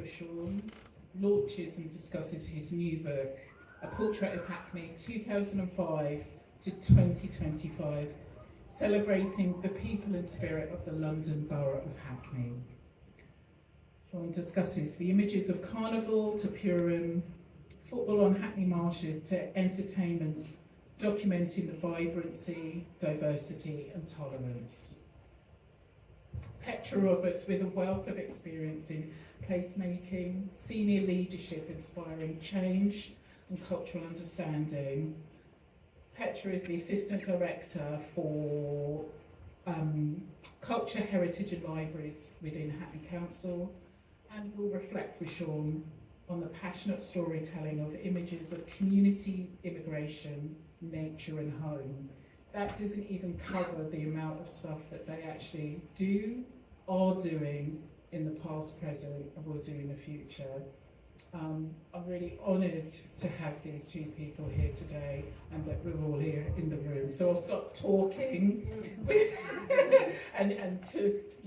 Sean launches and discusses his new book, A Portrait of Hackney, 2005 to 2025, celebrating the people and spirit of the London Borough of Hackney. Sean discusses the images of Carnival to Purim, football on Hackney Marshes to entertainment, documenting the vibrancy, diversity and tolerance. Petra, with a wealth of experience in placemaking, senior leadership inspiring change and cultural understanding. Petra is the Assistant Director for Culture, Heritage and Libraries within Hackney Council, and will reflect with Sean on the passionate storytelling of images of community, immigration, nature and home. That doesn't even cover the amount of stuff that they actually are doing in the past, present and will do in the future. I'm really honoured to have these two people here today and that we're all here in the room. So I'll stop talking and just,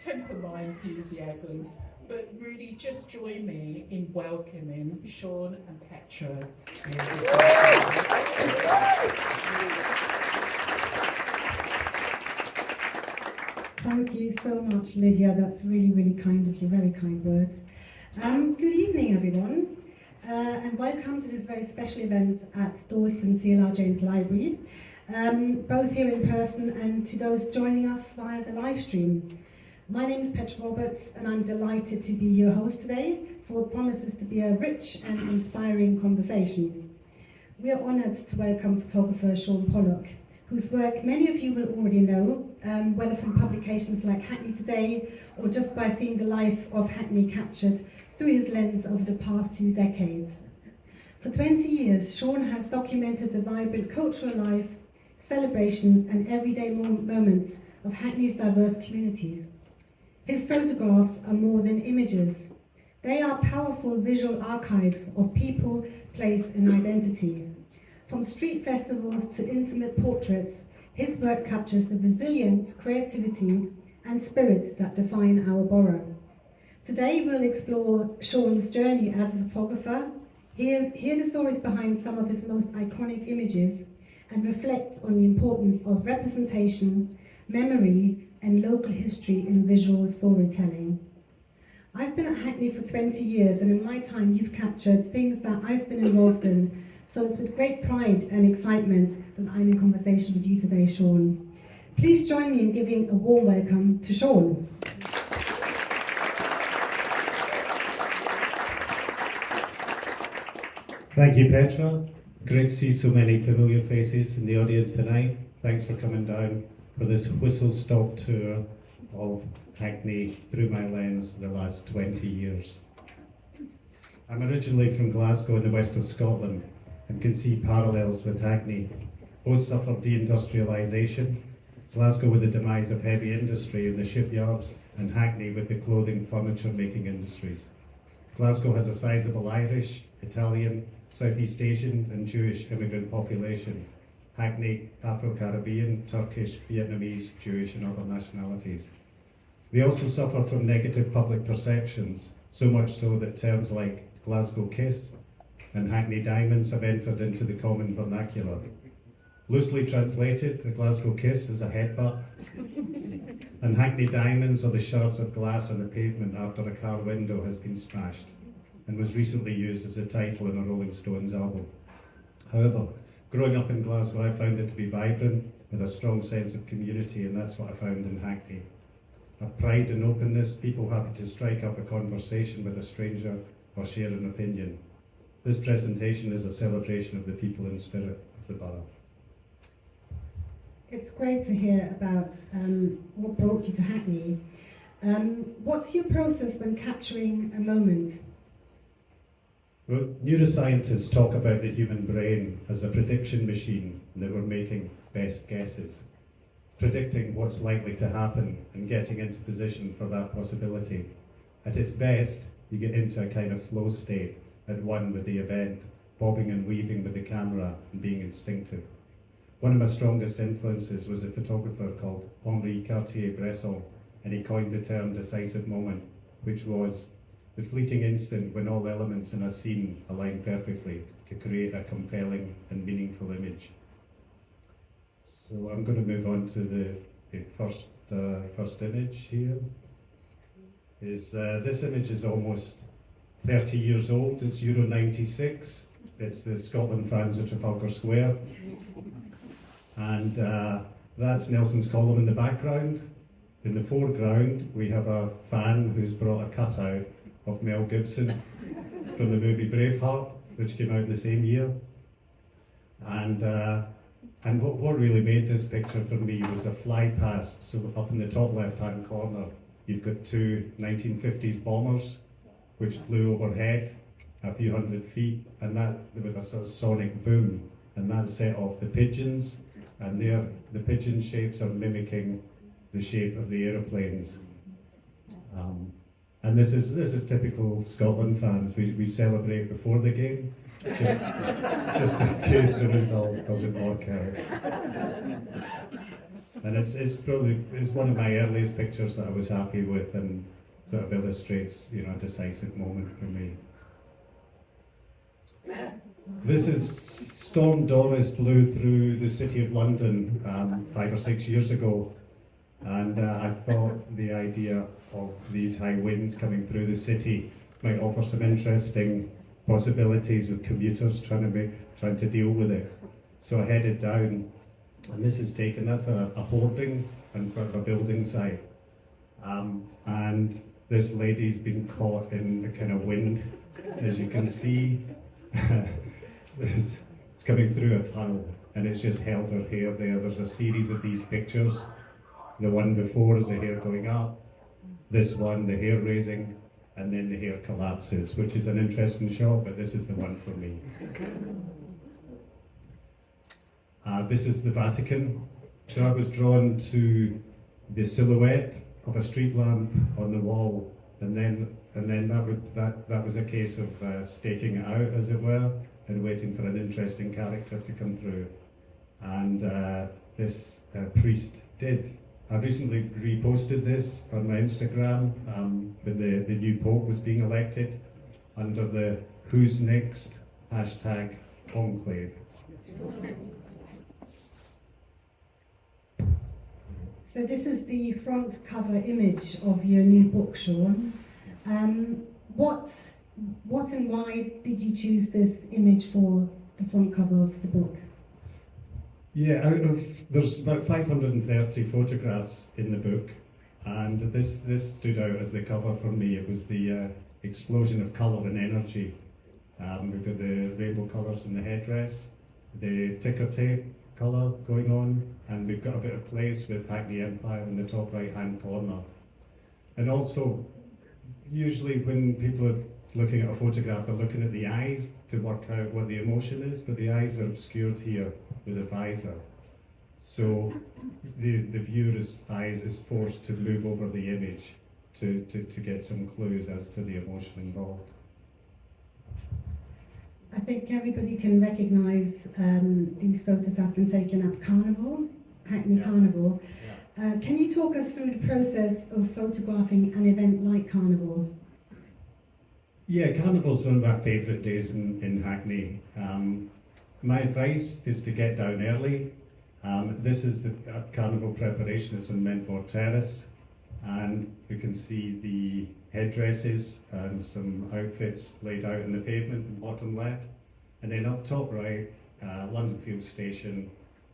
temper my enthusiasm, but really just join me in welcoming Sean and Petra. Thank you so much, Lydia. That's really, really kind of you, very kind words. Good evening, everyone, and welcome to this very special event at Dawson CLR James Library, both here in person and to those joining us via the live stream. My name is Petra Roberts, and I'm delighted to be your host today for what promises to be a rich and inspiring conversation. We are honoured to welcome photographer Sean Pollock, whose work many of you will already know, whether from publications like Hackney Today or just by seeing the life of Hackney captured through his lens over the past 2 decades. For 20 years, Sean has documented the vibrant cultural life, celebrations and everyday moments of Hackney's diverse communities. His photographs are more than images. They are powerful visual archives of people, place and identity. From street festivals to intimate portraits, his work captures the resilience, creativity and spirit that define our borough. Today we'll explore Sean's journey as a photographer, hear the stories behind some of his most iconic images, and reflect on the importance of representation, memory, and local history in visual storytelling. I've been at Hackney for 20 years, and in my time you've captured things that I've been involved in, so it's with great pride and excitement that I'm in conversation with you today, Sean. Please join me in giving a warm welcome to Sean. Thank you, Petra. Great to see so many familiar faces in the audience tonight. Thanks for coming down for this whistle-stop tour of Hackney through my lens the last 20 years. I'm originally from Glasgow in the west of Scotland and can see parallels with Hackney. Both suffered deindustrialisation, Glasgow with the demise of heavy industry in the shipyards, and Hackney with the clothing, furniture making industries. Glasgow has a sizable Irish, Italian, Southeast Asian and Jewish immigrant population. Hackney, Afro-Caribbean, Turkish, Vietnamese, Jewish and other nationalities. We also suffer from negative public perceptions, so much so that terms like Glasgow Kiss and Hackney Diamonds have entered into the common vernacular. Loosely translated, the Glasgow Kiss is a headbutt, and Hackney Diamonds are the shards of glass on the pavement after a car window has been smashed, and was recently used as a title in a Rolling Stones album. However, growing up in Glasgow, I found it to be vibrant, with a strong sense of community, and that's what I found in Hackney. A pride and openness, people happy to strike up a conversation with a stranger or share an opinion. This presentation is a celebration of the people and spirit of the borough. It's great to hear about what brought you to Hackney. What's your process when capturing a moment? Well, neuroscientists talk about the human brain as a prediction machine, and that we're making best guesses, predicting what's likely to happen and getting into position for that possibility. At its best, you get into a kind of flow state, at one with the event, bobbing and weaving with the camera and being instinctive. One of my strongest influences was a photographer called Henri Cartier-Bresson, and he coined the term decisive moment, which was the fleeting instant when all elements in a scene align perfectly to create a compelling and meaningful image. So I'm going to move on to the first image here. This image is almost 30 years old. It's Euro 96. It's the Scotland fans at Trafalgar Square. And that's Nelson's column in the background. In the foreground, we have a fan who's brought a cutout of Mel Gibson from the movie Braveheart, which came out in the same year. And what really made this picture for me was a fly past. So up in the top left-hand corner, you've got two 1950s bombers which flew overhead a few hundred feet, and that with a sort of sonic boom, and that set off the pigeons, and the pigeon shapes are mimicking the shape of the aeroplanes. And this is typical Scotland fans. We celebrate before the game, just in case the result doesn't work out. And it's one of my earliest pictures that I was happy with, and sort of illustrates, you know, a decisive moment for me. This is Storm Doris blew through the city of London 5 or 6 years ago, and I thought the idea of these high winds coming through the city might offer some interesting possibilities with commuters trying to deal with it. So I headed down, and this is taken. That's a hoarding in front of a building site, and this lady's been caught in the kind of wind, as you can see. It's coming through a tunnel, and it's just held her hair there. There's a series of these pictures. The one before is the hair going up, this one, the hair raising, and then the hair collapses, which is an interesting shot, but this is the one for me. This is the Vatican. So I was drawn to the silhouette of a street lamp on the wall, and then that was a case of staking it out, as it were, and waiting for an interesting character to come through. And this priest did. I recently reposted this on my Instagram when the new Pope was being elected under the Who's Next #conclave. So this is the front cover image of your new book, Sean. What and why did you choose this image for the front cover of the book? Yeah, there's about 530 photographs in the book, and this stood out as the cover for me. It was the explosion of colour and energy. We've got the rainbow colours in the headdress, the ticker tape colour going on, and we've got a bit of place with Hackney Empire in the top right hand corner. And also, usually when people are looking at a photograph, they're looking at the eyes to work out what the emotion is, but the eyes are obscured here with a visor. So the viewer's eyes is forced to move over the image to get some clues as to the emotion involved. I think everybody can recognise these photos have been taken at Carnival, Hackney Carnival. Can you talk us through the process of photographing an event like Carnival? Yeah, Carnival's one of our favourite days in Hackney. My advice is to get down early. This is the Carnival preparation. It's on Mentmore Terrace, and you can see the headdresses and some outfits laid out on the pavement in bottom left. And then up top right, London Field Station,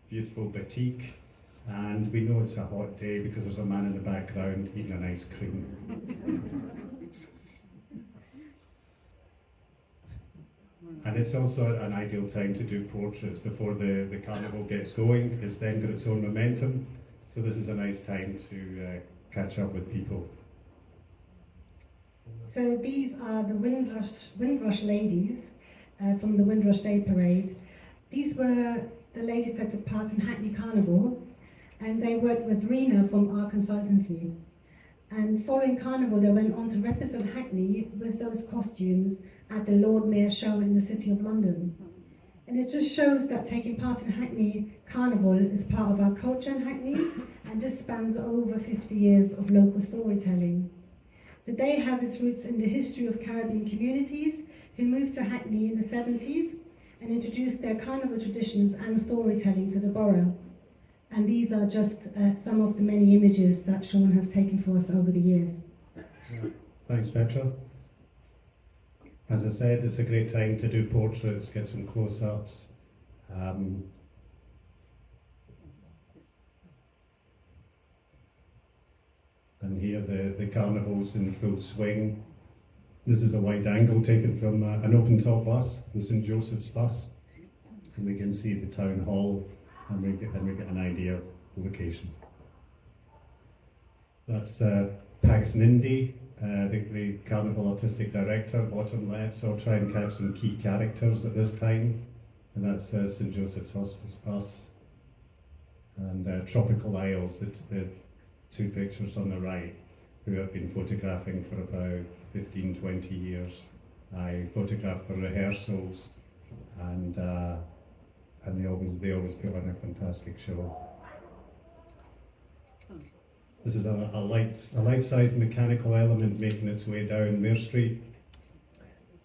beautiful boutique. And we know it's a hot day because there's a man in the background eating an ice cream. And it's also an ideal time to do portraits before the carnival gets going. It's then got its own momentum, so this is a nice time to catch up with people. So these are the Windrush ladies from the Windrush Day Parade. These were the ladies that took part in Hackney Carnival, and they worked with Rena from our consultancy. And following Carnival, they went on to represent Hackney with those costumes at the Lord Mayor show in the City of London. And it just shows that taking part in Hackney Carnival is part of our culture in Hackney, and this spans over 50 years of local storytelling. The day has its roots in the history of Caribbean communities who moved to Hackney in the 70s and introduced their carnival traditions and storytelling to the borough. And these are just some of the many images that Sean has taken for us over the years. Yeah. Thanks, Petra. As I said, it's a great time to do portraits, get some close-ups. And here the carnival's in full swing. This is a wide angle taken from an open-top bus, the St Joseph's bus. And we can see the town hall, and we get an idea of the location. That's Paxton Indy, the Carnival Artistic Director, bottom left, so I'll try and catch some key characters at this time. And that's St Joseph's Hospice bus. And Tropical Isles, the two pictures on the right, who I've been photographing for about 15, 20 years. I photographed the rehearsals, and they always put on a fantastic show. This is a life-size mechanical element making its way down Mare Street.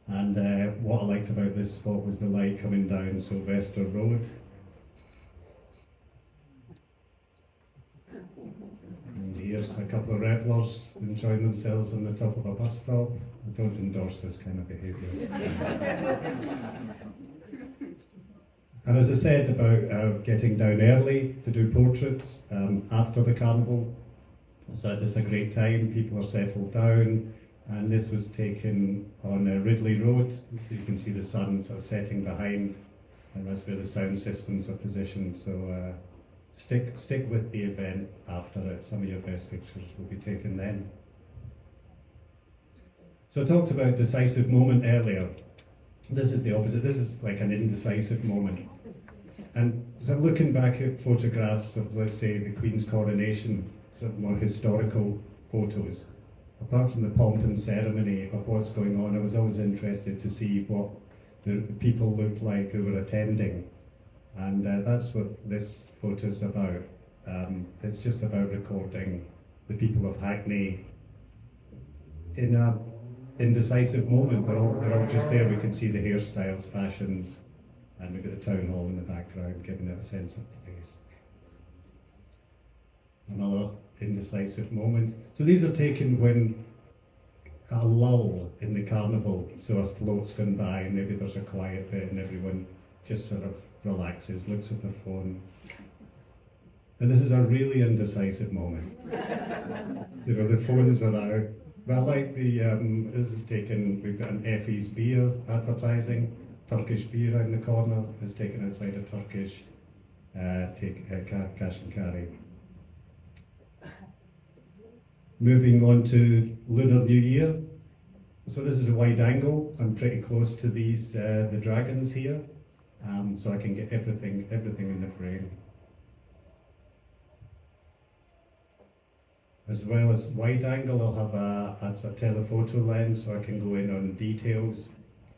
And what I liked about this spot was the light coming down Sylvester Road. And here's a couple of revellers enjoying themselves on the top of a bus stop. I don't endorse this kind of behaviour. And as I said about getting down early to do portraits after the carnival, so it's a great time, people are settled down, and this was taken on Ridley Road. So you can see the sun sort of setting behind, and that's where the sound systems are positioned. So stick with the event after it. Some of your best pictures will be taken then. So I talked about decisive moment earlier. This is the opposite. This is like an indecisive moment. And so looking back at photographs of, let's say, the Queen's coronation, sort of more historical photos, apart from the pomp and ceremony of what's going on, I was always interested to see what the people looked like who were attending. And that's what this photo is about. It's just about recording the people of Hackney in an indecisive moment. They're all just there. We can see the hairstyles, fashions, and we've got the town hall in the background, giving it a sense of place. Another indecisive moment. So these are taken when a lull in the carnival, so a float's gone by, and maybe there's a quiet bit and everyone just sort of relaxes, looks at their phone. And this is a really indecisive moment. You know, the phones are out. But I like this is taken, we've got an Effie's beer advertising, Turkish beer around the corner, is taken outside a Turkish cash and carry. Moving on to Lunar New Year. So this is a wide angle. I'm pretty close to these, the dragons here, so I can get everything in the frame. As well as wide angle, I'll have a telephoto lens, so I can go in on details,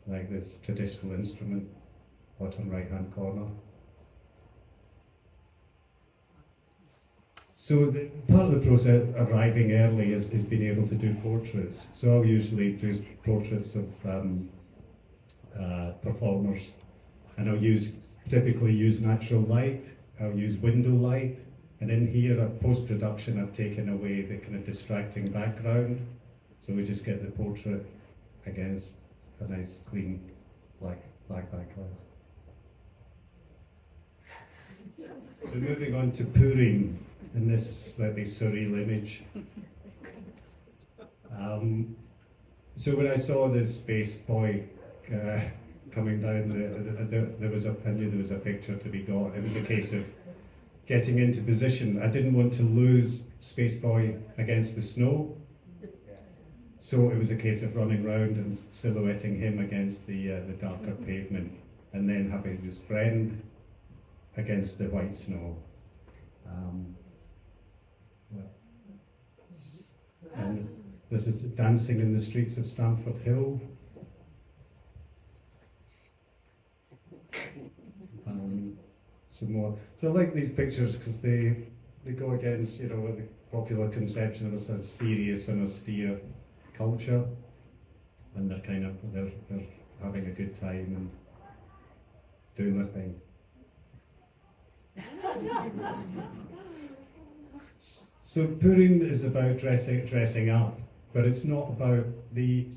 like this traditional instrument, bottom right-hand corner. So part of the process arriving early is being able to do portraits. So I'll usually do portraits of performers, and I'll typically use natural light, I'll use window light, and in here at post-production I've taken away the kind of distracting background, so we just get the portrait against a nice clean black background. So moving on to Purim, in this slightly surreal image. So when I saw the space boy coming down, I knew there was a picture to be got. It was a case of getting into position. I didn't want to lose Space Boy against the snow, so it was a case of running round and silhouetting him against the darker pavement, and then having his friend against the white snow. And this is dancing in the streets of Stamford Hill. Some more. So I like these pictures because they go against, you know, the popular conception of a sort of serious and austere culture, and they're having a good time and doing their thing. So Purim is about dressing up, but it's not about the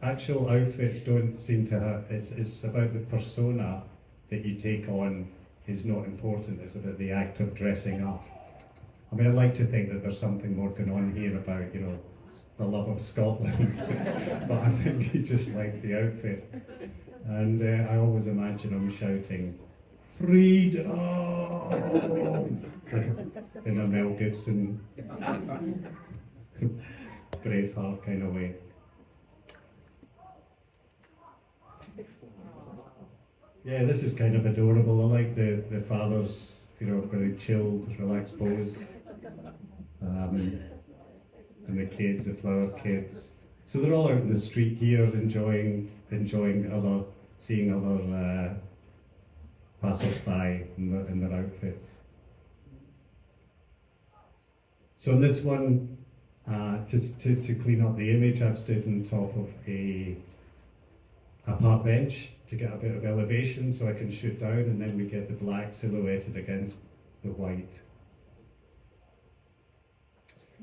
actual outfits. Don't seem to have. It's about the persona that you take on is not important. It's about the act of dressing up. I mean, I like to think that there's something more going on here about, you know, the love of Scotland, but I think he just liked the outfit. And I always imagine him shouting, "Freedom!" in a Mel Gibson Braveheart kind of way. Yeah, this is kind of adorable. I like the father's, you know, very chilled, relaxed pose. And the kids, the flower kids. So they're all out in the street here enjoying seeing other passers-by in their outfits. So in this one, just to clean up the image, I've stood on top of a park bench to get a bit of elevation so I can shoot down, and then we get the black silhouetted against the white.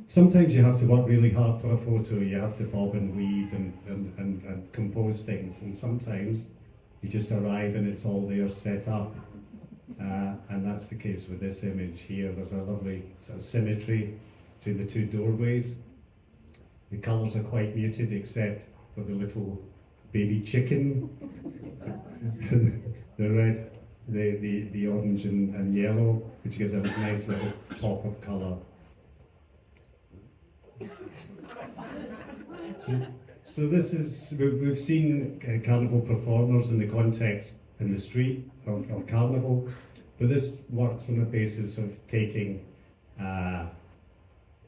Sometimes you have to work really hard for a photo. You have to bob and weave and compose things, and sometimes you just arrive and it's all there set up. And that's the case with this image here. There's a lovely sort of symmetry between the two doorways. The colours are quite muted except for the little baby chicken, the red, the orange and yellow, which gives a nice little pop of colour. So this is, we've seen Carnival performers in the context in the street of Carnival, but this works on the basis of taking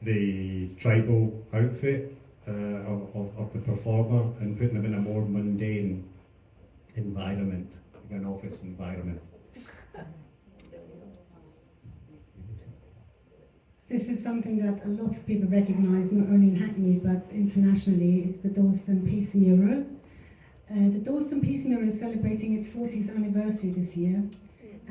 the tribal outfit of the performer and putting them in a more mundane environment, like an office environment. This is something that a lot of people recognise, not only in Hackney but internationally. It's the Dalston Peace Mural. The Dalston Peace Mural is celebrating its 40th anniversary this year,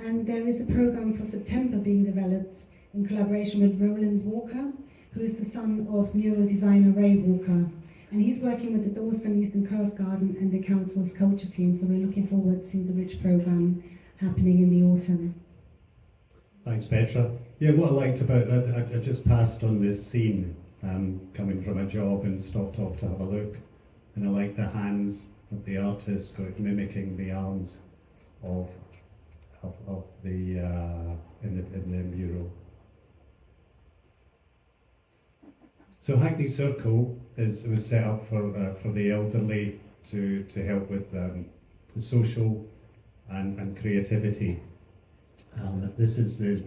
and there is a programme for September being developed in collaboration with Roland Walker, who is the son of mural designer Ray Walker, and he's working with the Dalston Eastern Cove Garden and the council's culture team, so we're looking forward to the rich programme happening in the autumn. Thanks, Petra. Yeah, what I liked about that, I just passed on this scene coming from a job and stopped off to have a look, and I like the hands of the artist mimicking the arms of the in the mural. So Hackney Circle was set up for the elderly to help with the social and creativity. This is the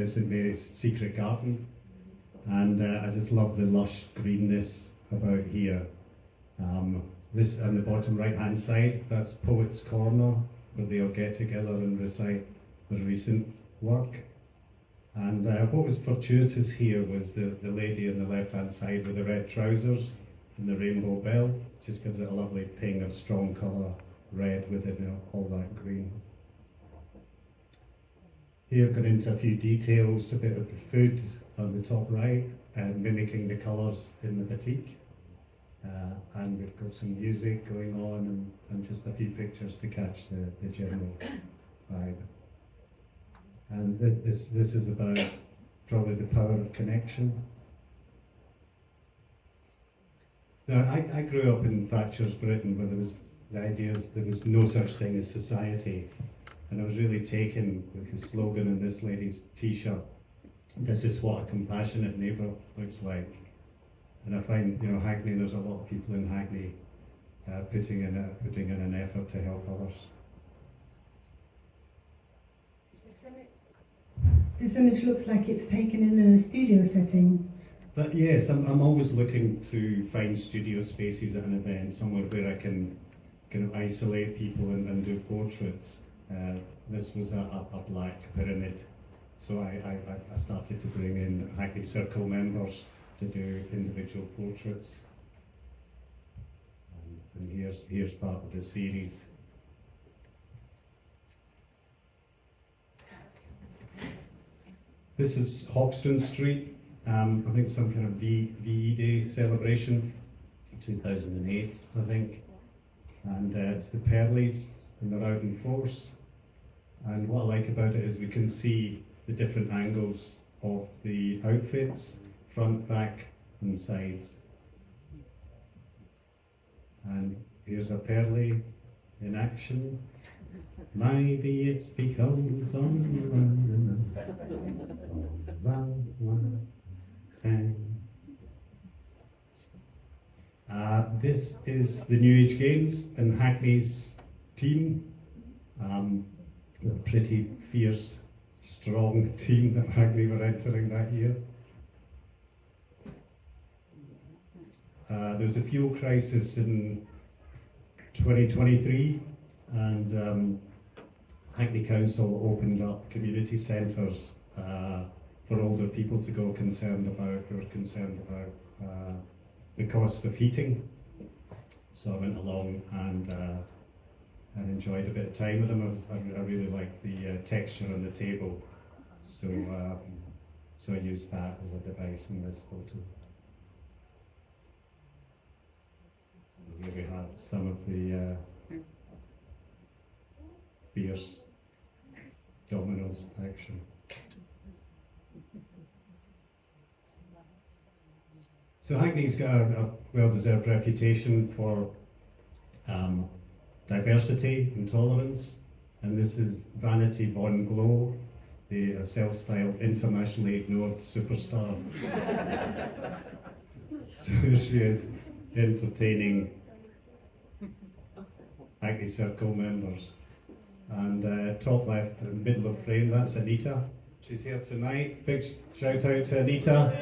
St Mary's secret garden, and I just love the lush greenness about here. This on the bottom right hand side, that's Poets' Corner, where they all get together and recite their recent work. And what was fortuitous here was the lady on the left hand side with the red trousers and the rainbow bell. Just gives it a lovely ping of strong colour, red within all that green. Here, got into a few details, a bit of the food on the top right, mimicking the colours in the batik. And we've got some music going on and just a few pictures to catch the general vibe. And this is about probably the power of connection. Now, I grew up in Thatcher's Britain, where there was the idea there was no such thing as society. And I was really taken with the slogan on this lady's t-shirt, "This is what a compassionate neighbour looks like." And I find, Hackney, there's a lot of people in Hackney putting in an effort to help others. This image looks like it's taken in a studio setting. But yes, I'm always looking to find studio spaces at an event, somewhere where I can kind of isolate people and do portraits. This was a black pyramid, so I started to bring in Hackney Circle members to do individual portraits. here's part of the series. This is Hoxton Street. I think some kind of VE Day celebration, 2008, I think. And it's the Pearlies, and they're out in force. And what I like about it is we can see the different angles of the outfits, front, back, and sides. And here's a Pearlie in action. Maybe it's because this is the New Age Games and Hackney's team. A pretty fierce, strong team that Hackney were entering that year. There was a fuel crisis in 2023, and Hackney Council opened up community centres for older people to go. Who were concerned about the cost of heating. So I went along and enjoyed a bit of time with them. I really liked the texture on the table, so so I used that as a device in this photo. Here we have some of the fierce dominoes action. So Hackney's got a well-deserved reputation for diversity and tolerance, and this is Vanity Von Glow, the self-styled internationally ignored superstar. So here she is, entertaining Hackney Circle members. And top left, in the middle of frame, that's Anita. She's here tonight. Big shout out to Anita.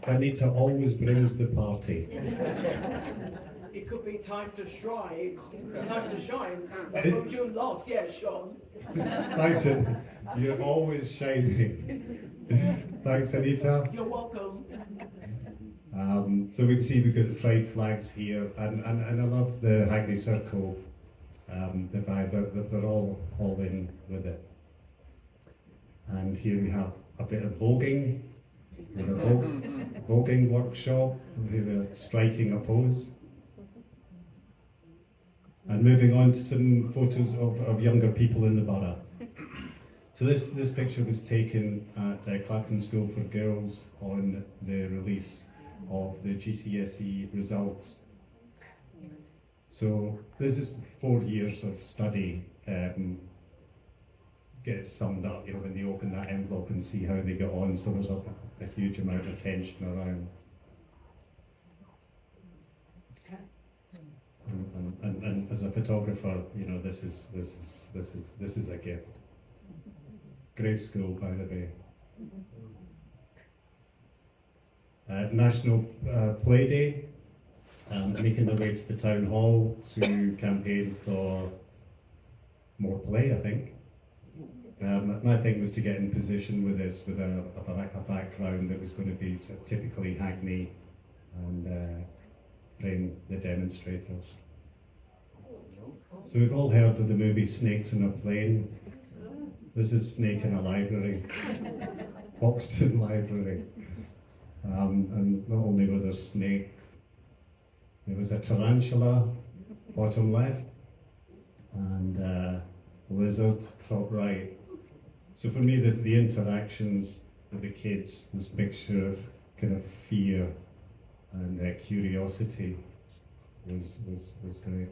Anita always brings the party. It could be time to shine. Time to shine. That's from June last, yeah, Sean. Thanks, you're always shining. Thanks, Anita. You're welcome. So we can see we've got the pride flags here, and I love the Hackney Circle, the vibe that they're all in with it. And here we have a bit of voguing, with a voguing workshop, we were striking a pose. And moving on to some photos of younger people in the borough. So this picture was taken at Clapton School for Girls on the release of the GCSE results. So this is 4 years of study gets summed up, you know, when they open that envelope and see how they get on. So there's a huge amount of tension around. And as a photographer, you know, this is a gift. Great school, by the way. National Play Day, making their way to the town hall to campaign for more play, I think. My thing was to get in position with this, with a background that was going to be sort of typically Hackney, and frame the demonstrators. So we've all heard of the movie Snakes in a Plane. This is Snake in a Library, Hoxton Library. And not only was there snake, there was a tarantula, bottom left, and a lizard, top right. So for me, the interactions with the kids, this mixture of kind of fear and curiosity was great.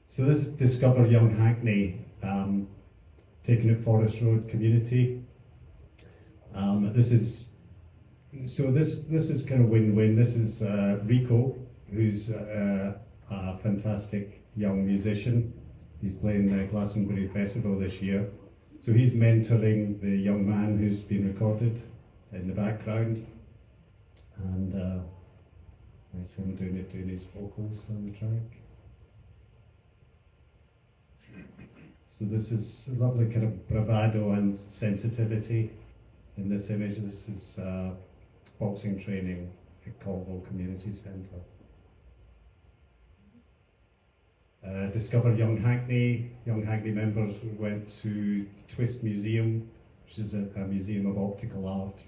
So this is Discover Young Hackney, taken at Forest Road Community. This is kind of win-win. This is Rico, who's a fantastic young musician. He's playing the Glastonbury Festival this year. So he's mentoring the young man who's been recorded in the background. And there's him doing his vocals on the track. So this is a lovely kind of bravado and sensitivity in this image. This is boxing training at Carnival Community Centre. Discover Young Hackney. Young Hackney members went to Twist Museum, which is a museum of optical art.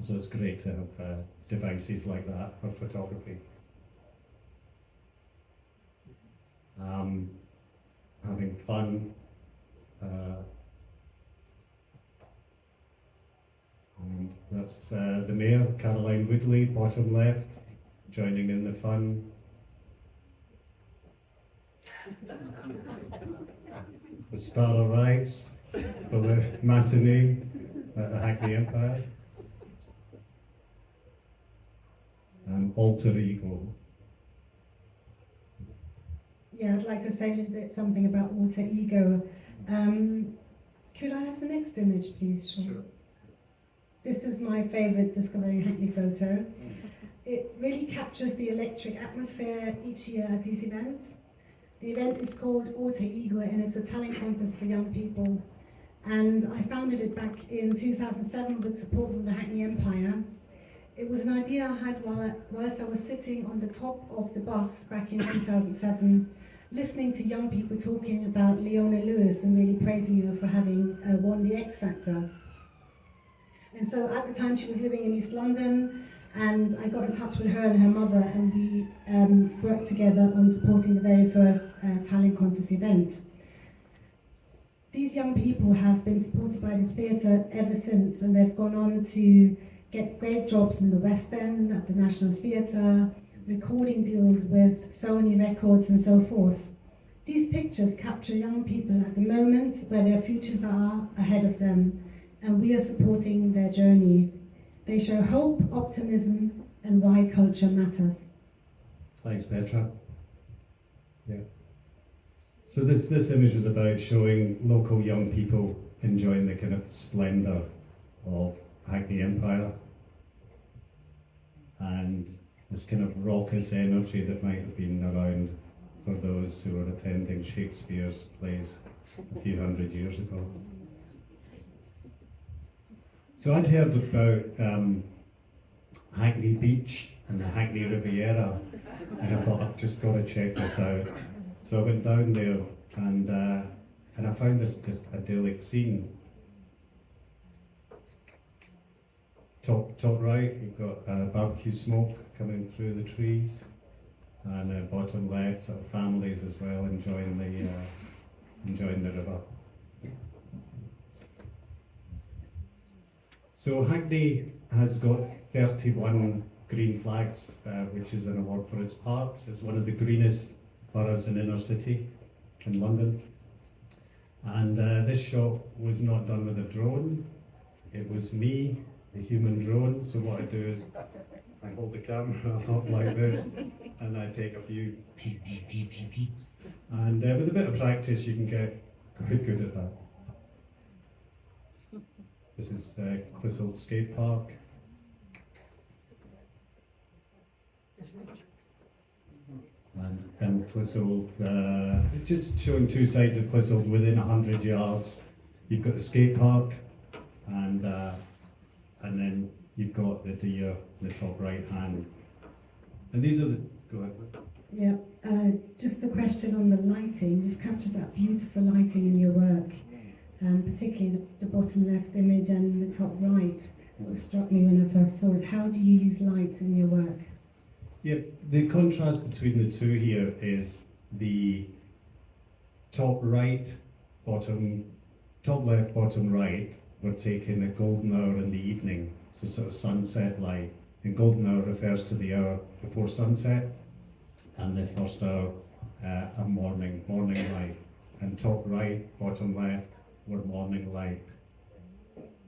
So it's great to have devices like that for photography. Having fun. And that's the Mayor, Caroline Woodley, bottom left, joining in the fun. The star arrives for the matinee at the Hackney Empire. And alter ego. Yeah, I'd like to say a little bit something about alter ego. Could I have the next image, please, Sean? Sure. This is my favourite Discovering Hackney photo. It really captures the electric atmosphere each year at these events. The event is called Alter Ego, and it's a talent contest for young people. And I founded it back in 2007 with support from the Hackney Empire. It was an idea I had whilst I was sitting on the top of the bus back in 2007, listening to young people talking about Leona Lewis and really praising her for having won the X Factor. And so at the time she was living in East London, and I got in touch with her and her mother, and we worked together on supporting the very first talent contest event. These young people have been supported by the theatre ever since, and they've gone on to get great jobs in the West End, at the National Theatre, recording deals with Sony Records and so forth. These pictures capture young people at the moment where their futures are ahead of them, and we are supporting their journey. They show hope, optimism, and why culture matters. Thanks, Petra. Yeah. So this image was about showing local young people enjoying the kind of splendour of Hackney Empire and this kind of raucous energy that might have been around for those who were attending Shakespeare's plays a few hundred years ago. So I'd heard about Hackney Beach and the Hackney Riviera, and I thought I've just got to check this out. So I went down there and I found this just idyllic scene. Top right, we've got barbecue smoke coming through the trees, and bottom left, sort of families as well enjoying the river. So Hackney has got 31 green flags, which is an award for its parks. It's one of the greenest boroughs in inner city in London. And this shot was not done with a drone. It was me, the human drone. So what I do is I hold the camera up like this, and I take a few, and with a bit of practice you can get quite good at that. This is Clissold Skate Park. And Clissold, just showing two sides of Clissold within 100 yards. You've got the skate park, and then you've got the deer in the top right hand. And these are the, go ahead. Yeah, just a question on the lighting. You've captured that beautiful lighting in your work, particularly the bottom left image and the top right. Sort of struck me when I first saw it. How do you use light in your work? Yeah, the contrast between the two here is the top right, top left, bottom right. We're taking a golden hour in the evening, so sort of sunset light. And golden hour refers to the hour before sunset, and the first hour a morning light. And top right, bottom left, were morning light.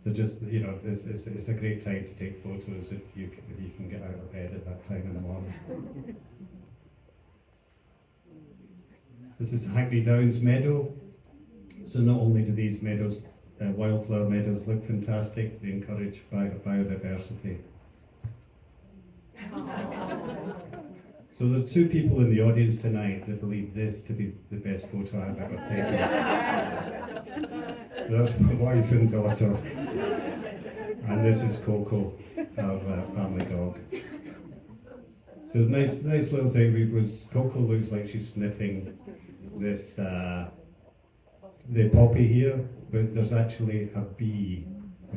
So just, you know, it's a great time to take photos if you can get out of bed at that time in the morning. This is Hackney Downs Meadow. So not only do these meadows, wildflower meadows, look fantastic, they encourage biodiversity. So there are two people in the audience tonight that believe this to be the best photo I've ever taken. There's my wife and daughter. And this is Coco, our family dog. So nice little thing was Coco looks like she's sniffing this the poppy here, but there's actually a bee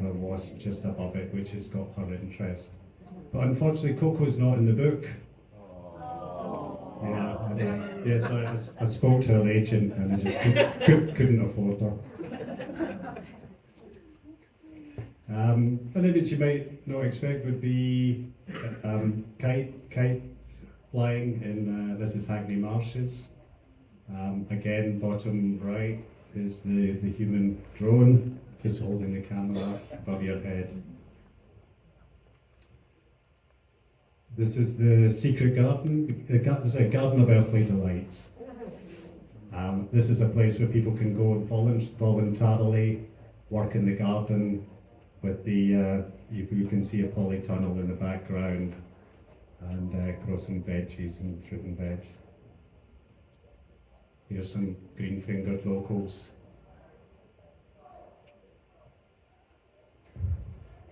or a wasp just above it, which has got her interest. But unfortunately, Coco's not in the book. Yeah, so I spoke to her agent and I just couldn't afford her. An image you might not expect would be kite flying in, this is Hackney Marshes. Again, bottom right is the human drone, just holding the camera above your head. This is the secret garden, garden of earthly delights. This is a place where people can go and voluntarily work in the garden with the, you can see a polytunnel in the background, and grow some veggies and fruit and veg. Here's some green-fingered locals.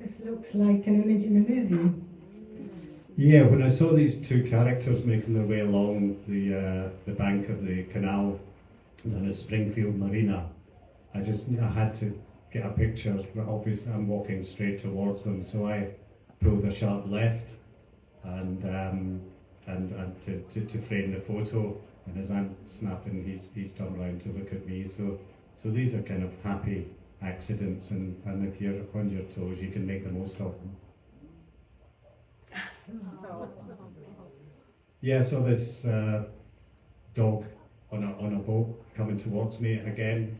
This looks like an image in a movie. Yeah, when I saw these two characters making their way along the bank of the canal down at Springfield Marina, I had to get a picture, but obviously I'm walking straight towards them, so I pulled a sharp left and to frame the photo. And as I'm snapping, he's turned around to look at me. So these are kind of happy accidents, and if you're on your toes, you can make the most of them. Yeah, so this dog on a boat coming towards me again.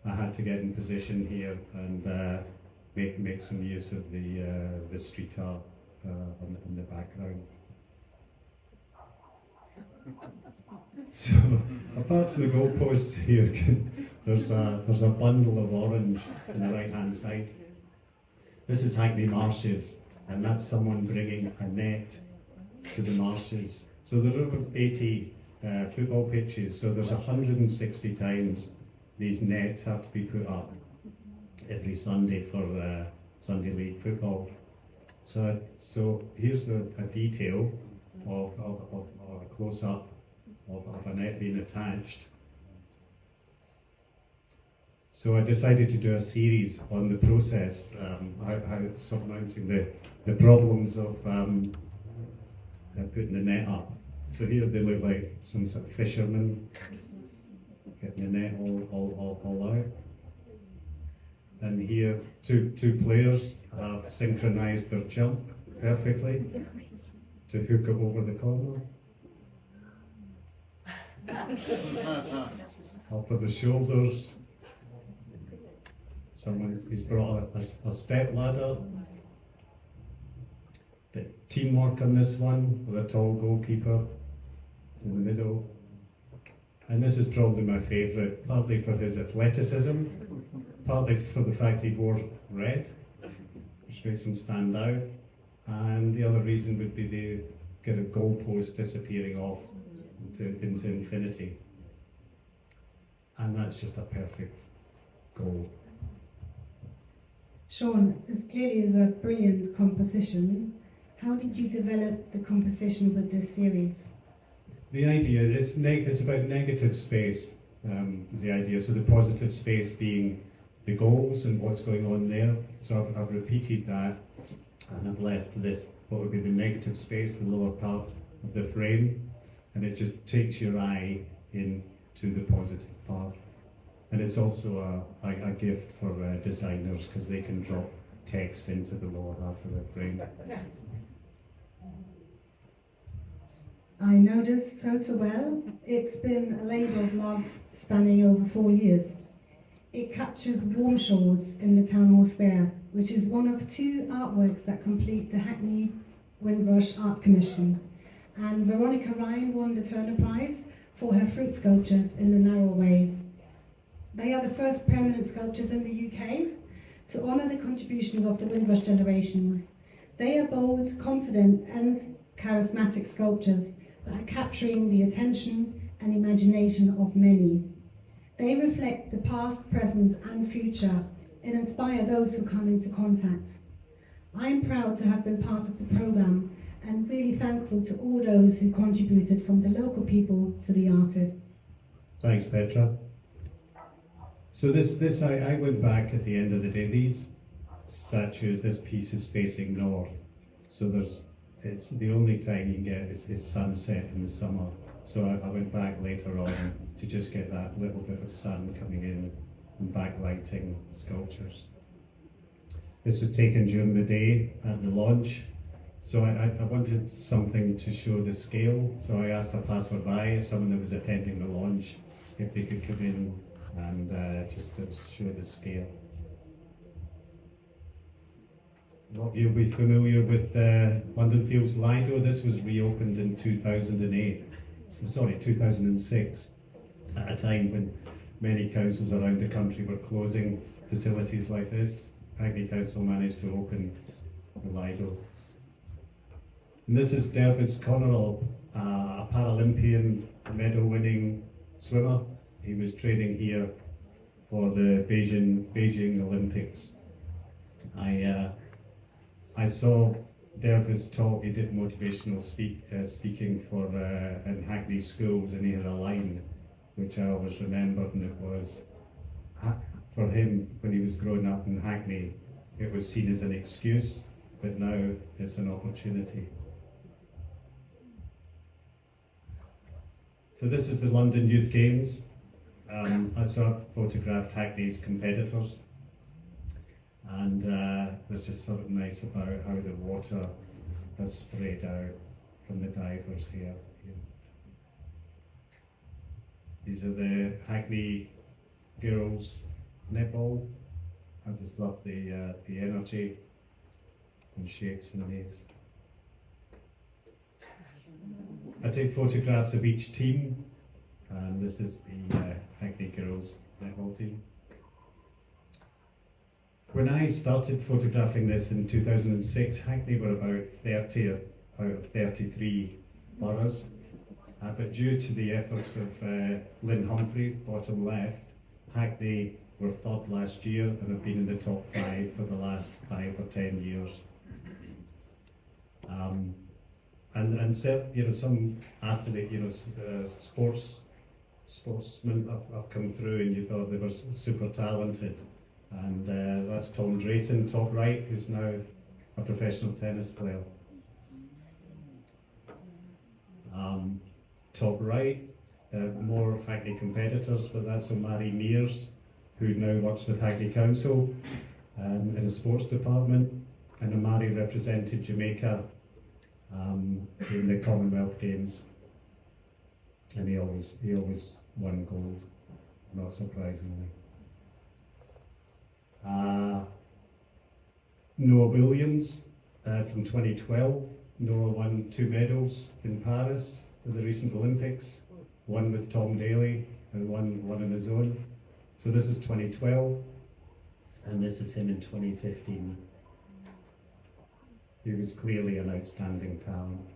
I had to get in position here and make some use of the street art in the background. So apart from the goalposts here, there's a bundle of orange on the right hand side. This is Hackney Marshes, and that's someone bringing a net to the marshes. So there are over 80 football pitches, so there's 160 times these nets have to be put up every Sunday for Sunday League football. So here's a detail of a close-up of a net being attached. So I decided to do a series on the process, how surmounting the problems of putting the net up. So here they look like some sort of fishermen getting the net all out. And here two players have synchronized their jump perfectly to hook it over the corner. Up at the shoulders. He's brought a step ladder. The teamwork on this one with a tall goalkeeper in the middle. And this is probably my favourite, partly for his athleticism, partly for the fact he wore red, which makes him stand out. And the other reason would be the kind of goalpost disappearing off into infinity. And that's just a perfect goal. Sean, this clearly is a brilliant composition. How did you develop the composition with this series? The idea is it's about negative space, is the idea. So the positive space being the goals and what's going on there. So I've repeated that, and I've left this, what would be the negative space, the lower part of the frame, and it just takes your eye into the positive part. And it's also a gift for designers, because they can drop text into the lower half of the frame. I know this photo well. It's been a labour of love spanning over 4 years. It captures warm shores in the Town Hall Square, which is one of 2 artworks that complete the Hackney Windrush Art Commission. And Veronica Ryan won the Turner Prize for her fruit sculptures in the Narrow Way. They are the first permanent sculptures in the UK to honour the contributions of the Windrush generation. They are bold, confident and charismatic sculptures that are capturing the attention and imagination of many. They reflect the past, present and future and inspire those who come into contact. I'm proud to have been part of the programme and really thankful to all those who contributed, from the local people to the artists. Thanks, Petra. So I went back at the end of the day. These statues, this piece is facing north. So it's the only time you can get is sunset in the summer. So I went back later on to just get that little bit of sun coming in and backlighting sculptures. This was taken during the day at the launch. So I wanted something to show the scale. So I asked a passerby, someone that was attending the launch, if they could come in and just to show the scale. A lot of you will be familiar with London Fields Lido. This was reopened in 2006, at a time when many councils around the country were closing facilities like this. Hackney Council managed to open the Lido. And this is Dervis Connorall, a Paralympian medal-winning swimmer. He was training here for the Beijing Olympics. I saw Dervis talk. He did motivational speaking for in Hackney schools, and he had a line which I always remembered, and it was, for him, when he was growing up in Hackney, it was seen as an excuse, but now it's an opportunity. So this is the London Youth Games. I photographed Hackney's competitors, and there's just something nice about how the water has sprayed out from the divers here. These are the Hackney girls netball. I just love the energy and shapes in these. I take photographs of each team, and this is the Hackney girls netball team. When I started photographing this in 2006, Hackney were about 30 out of 33 boroughs, but due to the efforts of Lynn Humphreys, bottom left, Hackney were third last year and have been in the top 5 for the last 5 or 10 years. And some athletes, sportsmen have come through, and you thought they were super talented. And that's Tom Drayton, top right, who's now a professional tennis player. Top right, more Hackney competitors, but that's Mary Mears, who now works with Hackney Council in the sports department, and Mary represented Jamaica in the Commonwealth Games, and he always won gold, not surprisingly. Noah Williams from 2012. Noah won 2 medals in Paris in the recent Olympics, one with Tom Daly and one on his own. So this is 2012, and this is him in 2015. He was clearly an outstanding talent.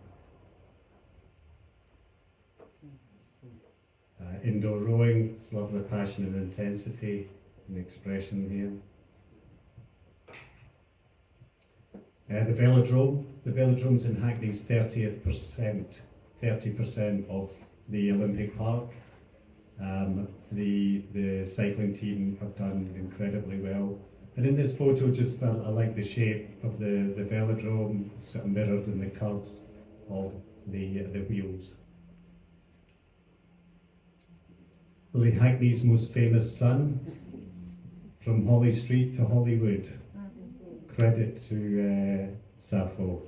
Indoor rowing, it's lovely passion and intensity and expression here. The velodrome. The velodrome's in Hackney's 30% of the Olympic Park. The cycling team have done incredibly well. And in this photo, just I like the shape of the velodrome, sort of mirrored in the curves of the wheels. Really, Hackney's most famous son, from Holly Street to Hollywood. Credit to Sappho,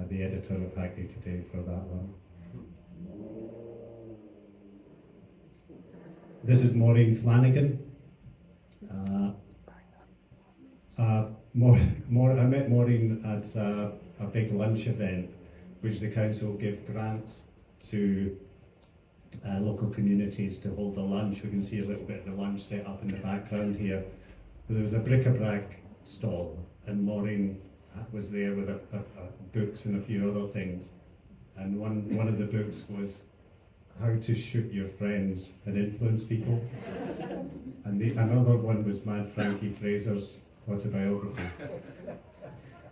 the editor of Hackney Today, for that one. This is Maureen Flanagan. I met Maureen at a big lunch event, which the council give grants to local communities to hold a lunch. We can see a little bit of the lunch set up in the background here. But there was a bric-a-brac stall, and Maureen was there with books and a few other things. And one of the books was How to Shoot Your Friends and Influence People. And another one was Mad Frankie Fraser's autobiography.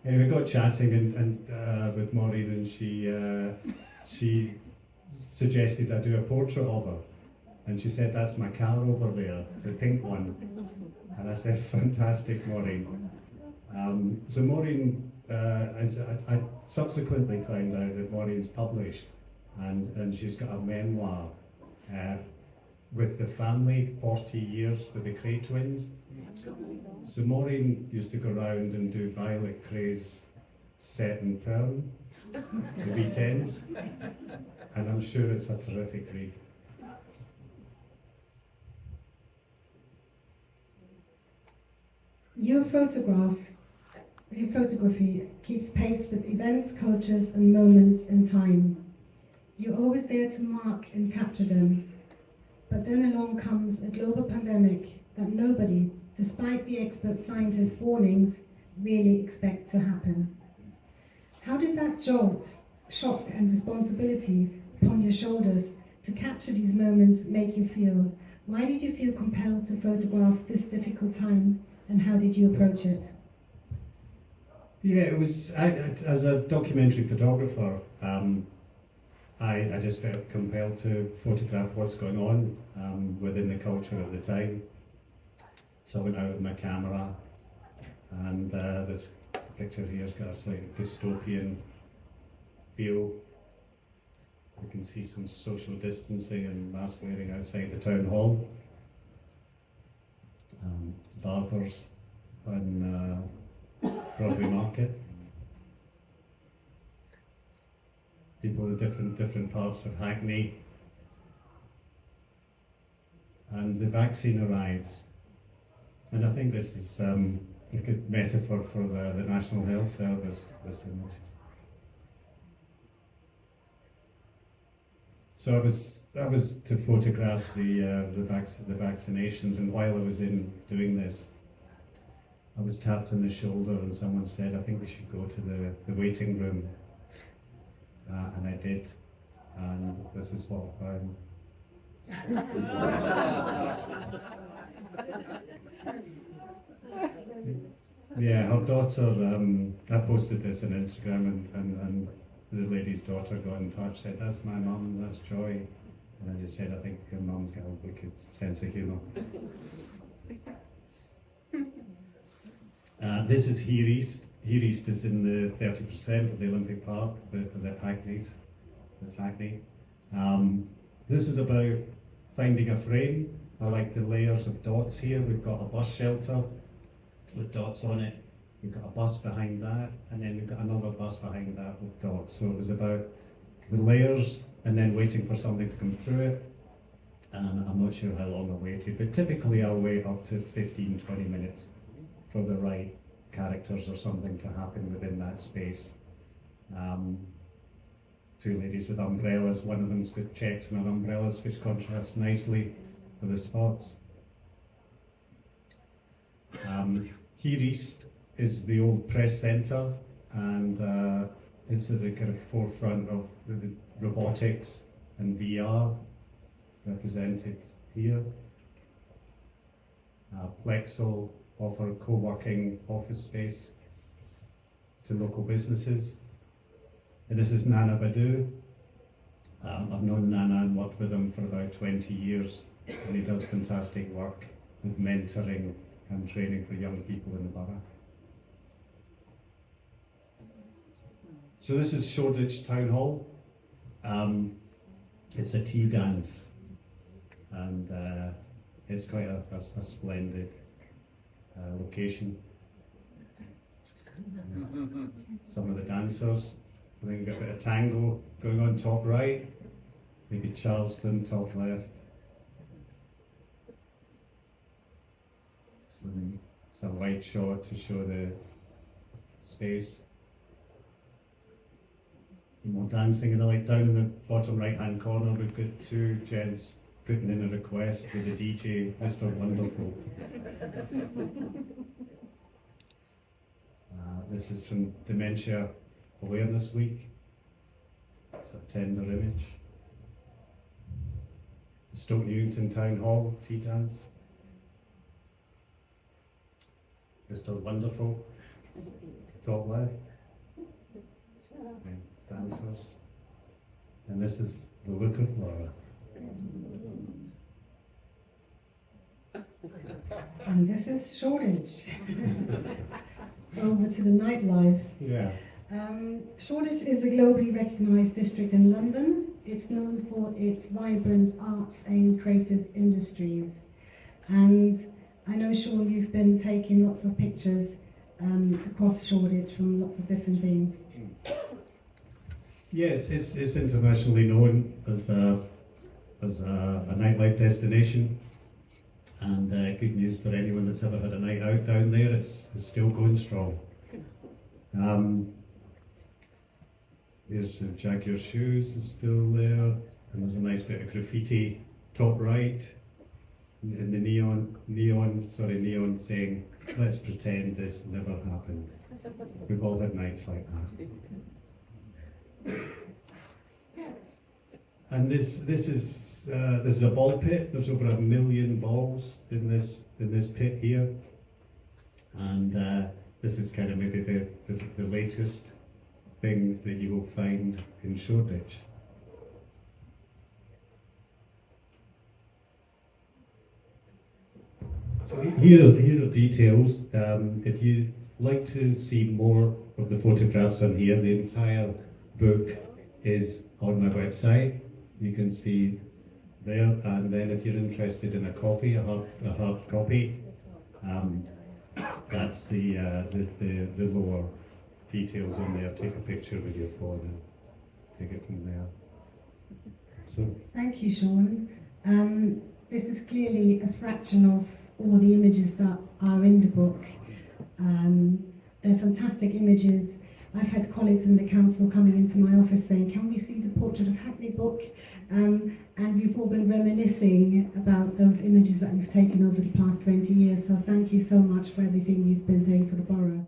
Anyway, we got chatting with Maureen, and she suggested I do a portrait of her. And she said, that's my car over there, the pink one. And I said, fantastic, Maureen. So Maureen, I subsequently found out that Maureen's published, and she's got a memoir with the family, 40 years with the Cray twins. So Maureen used to go around and do Violet Cray's set in Purim, the weekends, and I'm sure it's a terrific read. Your photography keeps pace with events, cultures and moments in time. You're always there to mark and capture them. But then along comes a global pandemic that nobody, despite the expert scientists' warnings, really expect to happen. How did that jolt, shock and responsibility upon your shoulders to capture these moments make you feel? Why did you feel compelled to photograph this difficult time, and how did you approach it? Yeah, it was, as a documentary photographer, I just felt compelled to photograph what's going on within the culture at the time. So I went out with my camera, and this picture here has got a slight dystopian feel. You can see some social distancing and mask wearing outside the town hall. Barbers on Broadway Market. People in different parts of Hackney. And the vaccine arrives. And I think this is a good metaphor for the National Health Service, this image. So I was to photograph the vaccinations, and while I was in doing this, I was tapped on the shoulder and someone said, I think we should go to the waiting room. And I did, and this is what I found. Yeah, her daughter, I posted this on Instagram, and the lady's daughter got in touch, said, that's my mum, that's Joy. And I just said, I think your mum's got a wicked sense of humour. This is Here East. Here East is in the 30% of the Olympic Park, the Hackney's. That's Hackney. This is about finding a frame. I like the layers of dots here. We've got a bus shelter with dots on it. We've got a bus behind that, and then we've got another bus behind that with dots. So it was about the layers and then waiting for something to come through it. And I'm not sure how long I waited, but typically I'll wait up to 15, 20 minutes for the right characters or something to happen within that space. Two ladies with umbrellas, one of them's got checks on her umbrellas, which contrasts nicely for the spots. Here East is the old press centre, and it's at the kind of forefront of the robotics and VR represented here. Plexel offer co-working office space to local businesses. And this is Nana Badu. I've known Nana and worked with him for about 20 years, and he does fantastic work with mentoring and training for young people in the borough. So this is Shoreditch Town Hall. It's a tea dance, and it's quite a splendid location. Some of the dancers, I think we've got a bit of tango going on top right, maybe Charleston top left. It's a wide shot to show the space. More dancing, and I like down in the bottom right hand corner we've got two gents putting in a request for the DJ, Mr. Wonderful. This is from Dementia Awareness Week. It's a tender image. Stoke Newington Town Hall tea dance. Mr. Wonderful. top left. And dancers. And this is the look of Laura. And this is Shoreditch. Over to the nightlife. Yeah. Shoreditch is a globally recognised district in London. It's known for its vibrant arts and creative industries. And I know, Sean, you've been taking lots of pictures across Shoreditch from lots of different things. Yes, it's internationally known as a nightlife destination. And good news for anyone that's ever had a night out down there, it's still going strong. There's Jack Your Shoes is still there, and there's a nice bit of graffiti top right, in the neon saying, let's pretend this never happened. We've all had nights like that. And this is a ball pit. There's over 1 million balls in this pit here, and this is kind of maybe the latest thing that you will find in Shoreditch. So here are details. If you'd like to see more of the photographs on here, the entire book is on my website. You can see there, and then if you're interested in a copy, a hard copy, that's the lower details on there. Take a picture with your phone and take it from there. So Thank you, Sean. This is clearly a fraction of all the images that are in the book. They're fantastic images. I've had colleagues in the council coming into my office saying, can we see the Portrait of Hackney book? And we've all been reminiscing about those images that we've taken over the past 20 years. So thank you so much for everything you've been doing for the borough.